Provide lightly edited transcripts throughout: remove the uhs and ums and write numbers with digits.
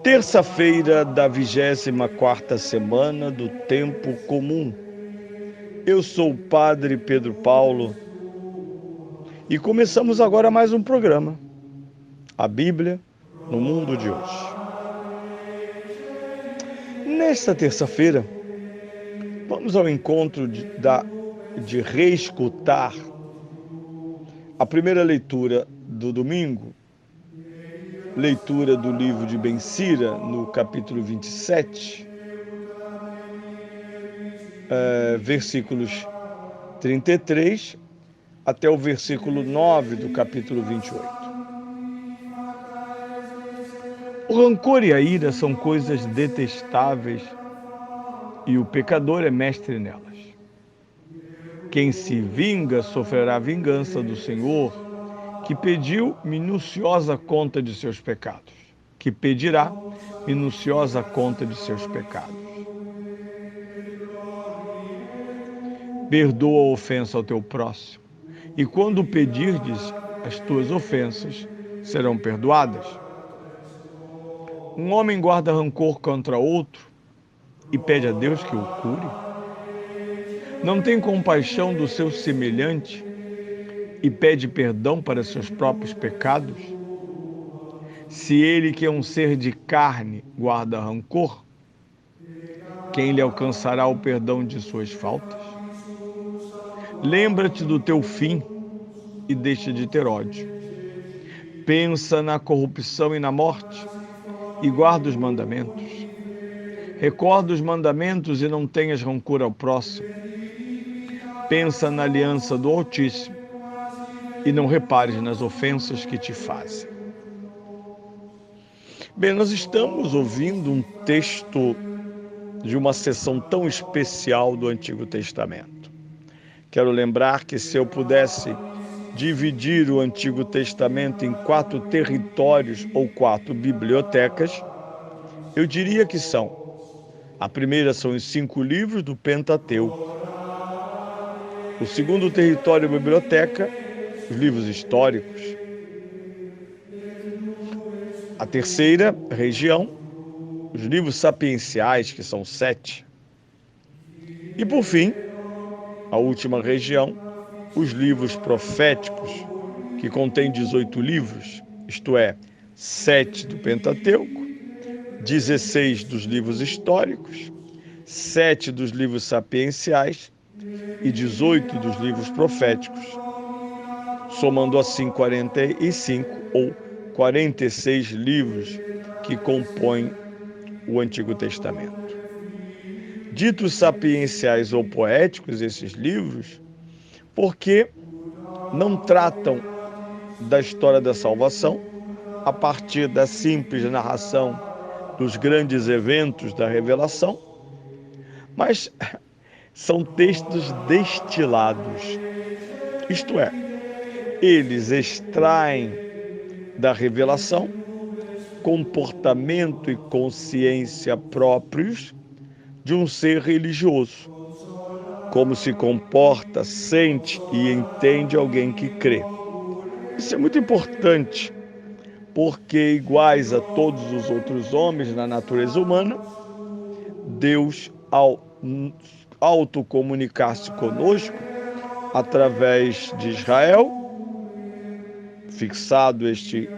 Terça-feira da 24ª semana do Tempo Comum. Eu sou o Padre Pedro Paulo e começamos agora mais um programa, a Bíblia no Mundo de hoje. Nesta terça-feira, vamos ao encontro de reescutar a primeira leitura do domingo, leitura do livro de Ben Sira, no capítulo 27, versículos 33 até o versículo 9 do capítulo 28. O rancor e a ira são coisas detestáveis e o pecador é mestre nelas. Quem se vinga sofrerá a vingança do Senhor, que pediu minuciosa conta de seus pecados, que pedirá minuciosa conta de seus pecados. Perdoa a ofensa ao teu próximo, e quando pedirdes, as tuas ofensas serão perdoadas. Um homem guarda rancor contra outro e pede a Deus que o cure? Não tem compaixão do seu semelhante e pede perdão para seus próprios pecados? Se ele, que é um ser de carne, guarda rancor, quem lhe alcançará o perdão de suas faltas? Lembra-te do teu fim e deixa de ter ódio. Pensa na corrupção e na morte e guarda os mandamentos. Recorda os mandamentos e não tenhas rancor ao próximo. Pensa na aliança do Altíssimo e não repares nas ofensas que te fazem. Bem, nós estamos ouvindo um texto de uma sessão tão especial do Antigo Testamento. Quero lembrar que se eu pudesse dividir o Antigo Testamento em 4 territórios ou 4 bibliotecas, eu diria que são: a primeira são os 5 livros do Pentateuco. O segundo território biblioteca, os livros históricos. A terceira região, os livros sapienciais, que são 7. E por fim, a última região, os livros proféticos, que contém 18 livros, isto é, 7 do Pentateuco, 16 dos livros históricos, 7 dos livros sapienciais e 18 dos livros proféticos, somando assim 45 ou 46 livros que compõem o Antigo Testamento. Ditos sapienciais ou poéticos, esses livros, porque não tratam da história da salvação a partir da simples narração dos grandes eventos da revelação, mas são textos destilados, isto é, eles extraem da revelação comportamento e consciência próprios de um ser religioso, como se comporta, sente e entende alguém que crê. Isso é muito importante, porque iguais a todos os outros homens na natureza humana, Deus, ao autocomunicar-se conosco através de Israel, fixado este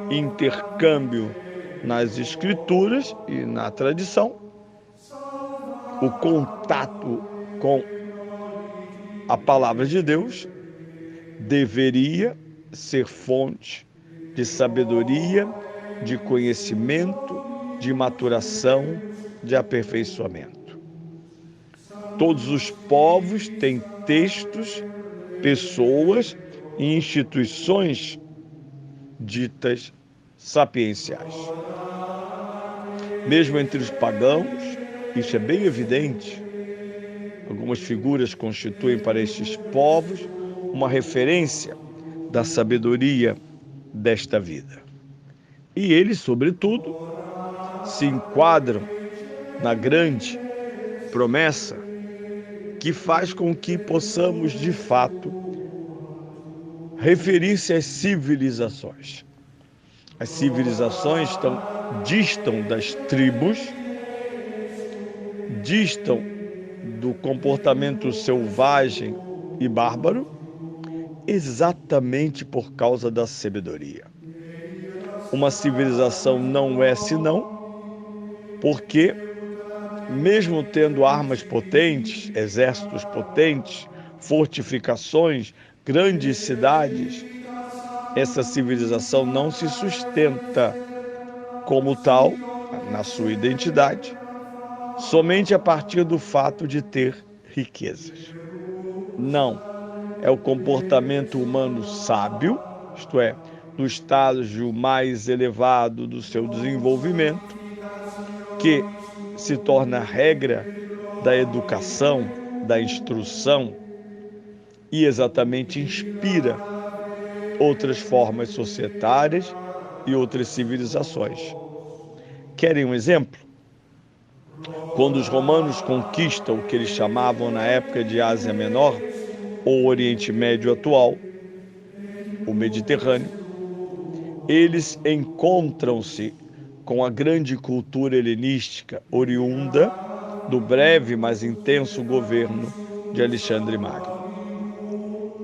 intercâmbio nas Escrituras e na tradição, o contato com a palavra de Deus deveria ser fonte de sabedoria, de conhecimento, de maturação, de aperfeiçoamento. Todos os povos têm textos, pessoas e instituições ditas sapienciais. Mesmo entre os pagãos, isso é bem evidente. Algumas figuras constituem para estes povos uma referência da sabedoria desta vida. E eles, sobretudo, se enquadram na grande promessa que faz com que possamos, de fato, referir-se às civilizações. As civilizações distam das tribos, distam do comportamento selvagem e bárbaro, exatamente por causa da sabedoria. Uma civilização não é senão porque, mesmo tendo armas potentes, exércitos potentes, fortificações, grandes cidades, essa civilização não se sustenta como tal, na sua identidade, somente a partir do fato de ter riquezas. Não, é o comportamento humano sábio, isto é, no estágio mais elevado do seu desenvolvimento, que se torna regra da educação, da instrução e exatamente inspira outras formas societárias e outras civilizações. Querem um exemplo? Quando os romanos conquistam o que eles chamavam na época de Ásia Menor, ou Oriente Médio atual, o Mediterrâneo, eles encontram-se com a grande cultura helenística oriunda do breve, mas intenso governo de Alexandre Magno.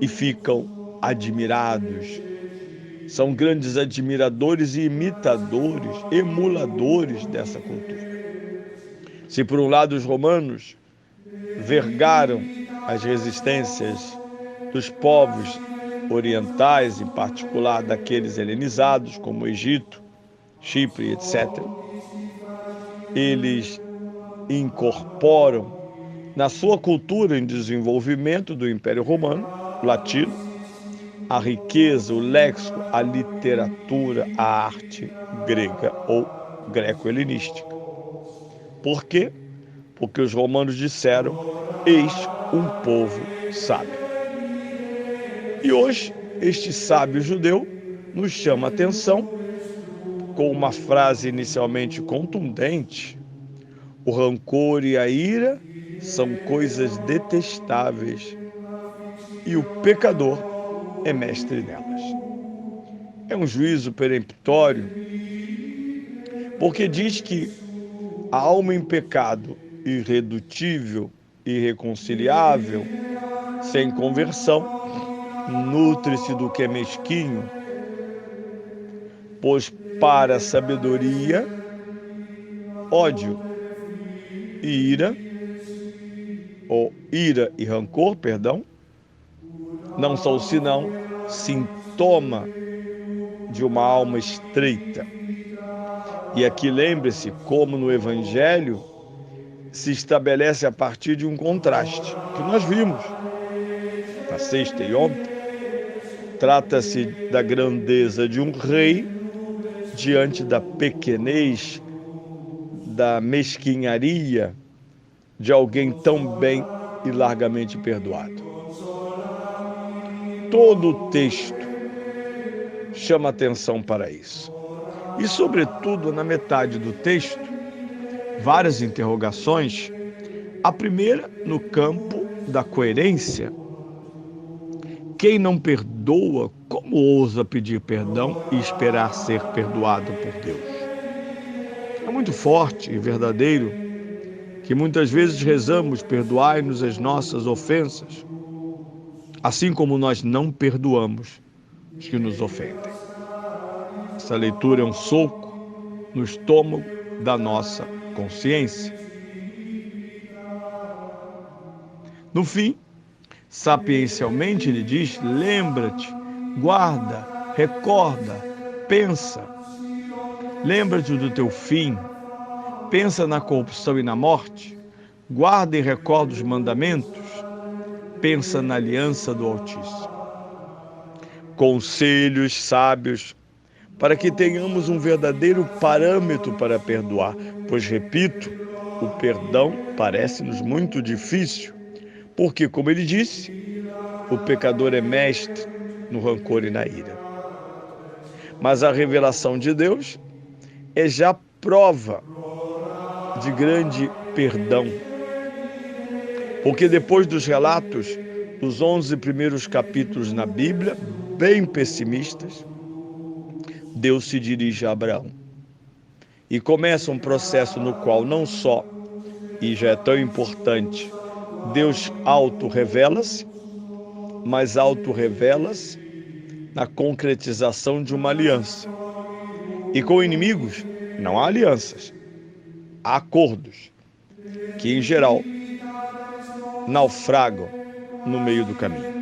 E ficam admirados. São grandes admiradores e imitadores, emuladores dessa cultura. Se por um lado os romanos vergaram as resistências dos povos orientais, em particular daqueles helenizados, como o Egito, Chipre, etc., eles incorporam na sua cultura em desenvolvimento do Império Romano, latino, a riqueza, o léxico, a literatura, a arte grega ou greco-helenística. Por quê? Porque os romanos disseram: eis um povo sábio. E hoje, este sábio judeu nos chama a atenção com uma frase inicialmente contundente: o rancor e a ira são coisas detestáveis e o pecador é mestre nelas. É um juízo peremptório, porque diz que a alma em pecado, irredutível, irreconciliável, sem conversão, nutre-se do que é mesquinho, pois para a sabedoria, ódio e ira e rancor, não são senão sintoma de uma alma estreita. E aqui lembre-se, como no Evangelho, se estabelece a partir de um contraste, que nós vimos na sexta e ontem. Trata-se da grandeza de um rei diante da pequenez, da mesquinharia de alguém tão bem e largamente perdoado. Todo o texto chama atenção para isso. E, sobretudo, na metade do texto, várias interrogações. A primeira, no campo da coerência. Quem não perdoa, como ousa pedir perdão e esperar ser perdoado por Deus? É muito forte e verdadeiro que muitas vezes rezamos: perdoai-nos as nossas ofensas, assim como nós não perdoamos os que nos ofendem. Essa leitura é um soco no estômago da nossa consciência. No fim, sapiencialmente ele diz: lembra-te, guarda, recorda, pensa. Lembra-te do teu fim, pensa na corrupção e na morte, guarda e recorda os mandamentos, pensa na aliança do Altíssimo. Conselhos sábios para que tenhamos um verdadeiro parâmetro para perdoar, pois, repito, o perdão parece-nos muito difícil, porque, como ele disse, o pecador é mestre no rancor e na ira. Mas a revelação de Deus é já prova de grande perdão. Porque depois dos relatos dos 11 primeiros capítulos na Bíblia, bem pessimistas, Deus se dirige a Abraão e começa um processo no qual não só, e já é tão importante, Deus auto-revela-se, mas auto-revela-se na concretização de uma aliança. E com inimigos não há alianças, há acordos, que em geral naufragam no meio do caminho.